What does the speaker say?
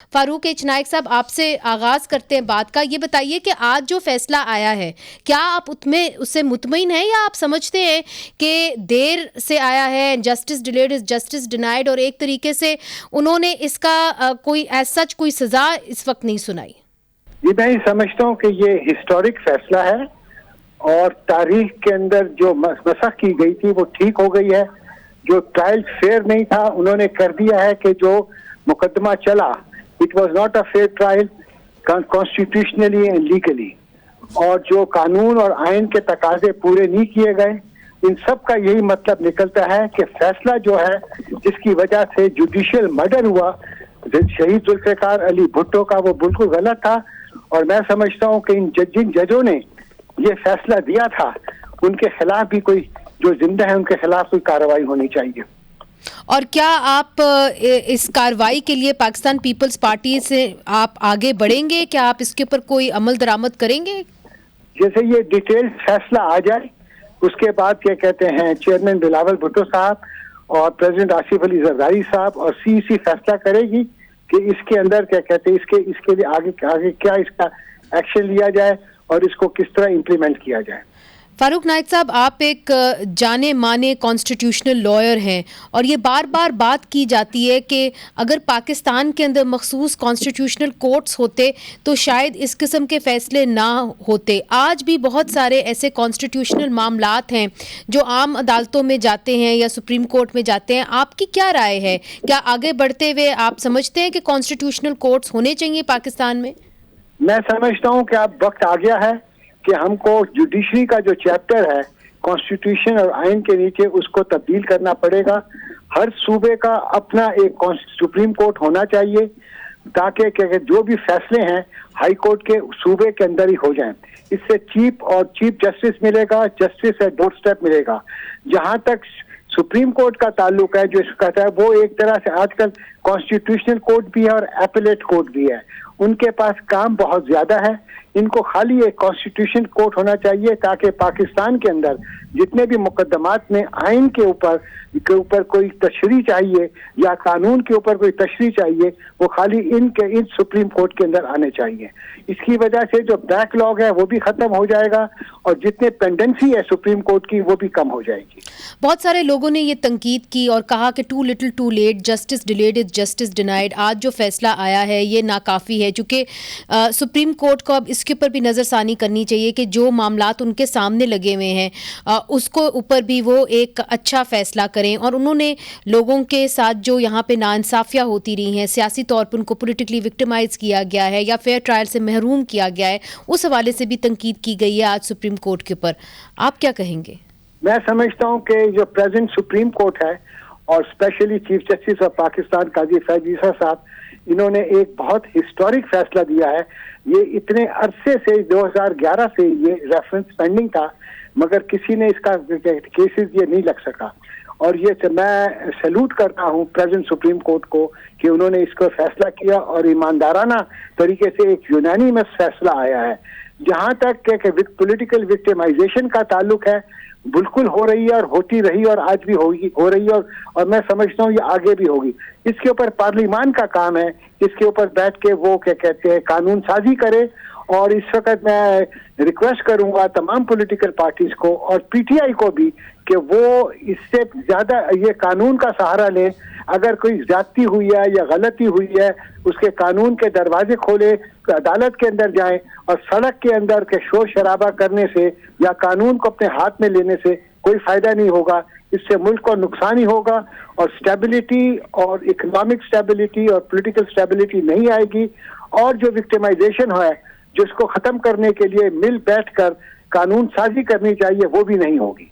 Farooq H Naik साहब, आपसे आगाज करते हैं बात का। ये बताइए कि आज जो फैसला आया है, क्या आप उससे मुतमईन हैं या आप समझते हैं कि देर से आया है, justice delayed is justice denied, और एक तरीके से उन्होंने इसका कोई ऐसा कोई सजा इस वक्त नहीं सुनाई? ये मैं समझता हूँ कि ये हिस्टोरिक फैसला है और तारीख के अंदर जो मसख की गई थी वो ठीक हो गई है। जो ट्रायल फेयर नहीं था उन्होंने कर दिया है कि जो मुकदमा चला, it was not a fair trial constitutionally and legally, और जो कानून और आइन के तकाजे पूरे नहीं किए गए। इन सब का यही मतलब निकलता है कि फैसला जो है जिसकी वजह से जुडिशियल मर्डर हुआ शहीद जुल्फिकार अली भुट्टो का, वो बिल्कुल गलत था। और मैं समझता हूँ कि जिन जजों ने ये फैसला दिया था उनके खिलाफ भी कोई, जो जिंदा है उनके खिलाफ कोई कार्रवाई होनी चाहिए। और क्या आप इस कार्रवाई के लिए पाकिस्तान पीपल्स पार्टी से आप आगे बढ़ेंगे? क्या आप इसके ऊपर कोई अमल दरामद करेंगे? जैसे ये डिटेल फैसला आ जाए उसके बाद क्या कहते हैं चेयरमैन बिलावल भुट्टो साहब और प्रेसिडेंट आसिफ अली जरदारी साहब और सीईसी फैसला करेगी कि इसके अंदर क्या कहते हैं इसके लिए आगे क्या इसका एक्शन लिया जाए और इसको किस तरह इम्प्लीमेंट किया जाए। फारूक नाइक साहब, आप एक जाने माने कॉन्स्टिट्यूशनल लॉयर हैं और ये बार बार बात की जाती है कि अगर पाकिस्तान के अंदर मखसूस कॉन्स्टिट्यूशनल कोर्ट्स होते तो शायद इस किस्म के फैसले ना होते। आज भी बहुत सारे ऐसे कॉन्स्टिट्यूशनल मामलात हैं जो आम अदालतों में जाते हैं या सुप्रीम कोर्ट में जाते हैं। आपकी क्या राय है? क्या आगे बढ़ते हुए आप समझते हैं कि कॉन्स्टिट्यूशनल कोर्ट्स होने चाहिए पाकिस्तान में? मैं समझता हूँ कि अब वक्त आ गया है कि हमको जुडिशरी का जो चैप्टर है कॉन्स्टिट्यूशन और आइन के नीचे उसको तब्दील करना पड़ेगा। हर सूबे का अपना एक सुप्रीम कोर्ट होना चाहिए ताकि जो भी फैसले हैं हाई कोर्ट के सूबे के अंदर ही हो जाएं। इससे चीफ जस्टिस मिलेगा, जस्टिस एट डोर स्टेप मिलेगा। जहां तक सुप्रीम कोर्ट का ताल्लुक है, जो इसका है वो एक तरह से आजकल कॉन्स्टिट्यूशनल कोर्ट भी है और एपेलेट कोर्ट भी है, उनके पास काम बहुत ज्यादा है। इनको खाली एक कॉन्स्टिट्यूशन कोर्ट होना चाहिए ताकि पाकिस्तान के अंदर जितने भी मुकदमात में आइन के ऊपर कोई तशरीह चाहिए या कानून के ऊपर कोई तशरीह चाहिए वो खाली इन सुप्रीम कोर्ट के अंदर आने चाहिए। इसकी वजह से जो बैकलॉग है वो भी खत्म हो जाएगा और जितने पेंडेंसी है सुप्रीम कोर्ट की वो भी कम हो जाएगी। बहुत सारे लोगों ने ये तंकीद की और कहा कि too little too late, justice delayed is justice denied. आज जो फैसला आया है ये नाकाफ़ी है, चूँकि सुप्रीम कोर्ट को अब इसके ऊपर भी नज़रसानी करनी चाहिए कि जो मामलात उनके सामने लगे हुए हैं उसको ऊपर भी वो एक अच्छा फैसला करें। और उन्होंने लोगों के साथ जो यहाँ पे नाइंसाफ़ियाँ होती रही हैं, सियासी तौर पर उनको पोलिटिकली विक्टिमाइज किया गया है या फेयर ट्रायल से महरूम किया गया है, उस हवाले से भी तंकीद की गई है आज सुप्रीम कोर्ट के ऊपर। आप क्या कहेंगे? मैं समझता हूँ कि जो प्रेजेंट सुप्रीम कोर्ट है और specially chief justice of Pakistan Qazi Faez Isa Sahab, इन्होंने एक बहुत हिस्टोरिक फैसला दिया है। ये इतने अरसे से 2011 से ये रेफरेंस पेंडिंग था मगर किसी ने इसका केसेस ये नहीं लग सका। और ये मैं सैल्यूट करता हूँ प्रेजेंट सुप्रीम कोर्ट को कि उन्होंने इसको फैसला किया और ईमानदाराना तरीके से एक यूनानिमस फैसला आया है। जहाँ तक पॉलिटिकल विक्टिमाइजेशन का ताल्लुक है बिल्कुल हो रही है और होती रही और आज भी हो रही है और मैं समझता हूँ ये आगे भी होगी। इसके ऊपर पार्लियामान का काम है, इसके ऊपर बैठ के वो क्या कहते हैं कानून साजी करे। और इस वक्त मैं रिक्वेस्ट करूंगा तमाम पॉलिटिकल पार्टीज को और पीटीआई को भी कि वो इससे ज्यादा ये कानून का सहारा लें। अगर कोई ज्यादती हुई है या गलती हुई है उसके कानून के दरवाजे खोले, अदालत के अंदर जाएं और सड़क के अंदर के शोर शराबा करने से या कानून को अपने हाथ में लेने से कोई फायदा नहीं होगा। इससे मुल्क को नुकसान ही होगा और स्टेबिलिटी और इकोनॉमिक स्टेबिलिटी और पॉलिटिकल स्टेबिलिटी नहीं आएगी। और जो विक्टिमाइजेशन है जिसको खत्म करने के लिए मिल बैठकर कानून साजी करनी चाहिए वो भी नहीं होगी।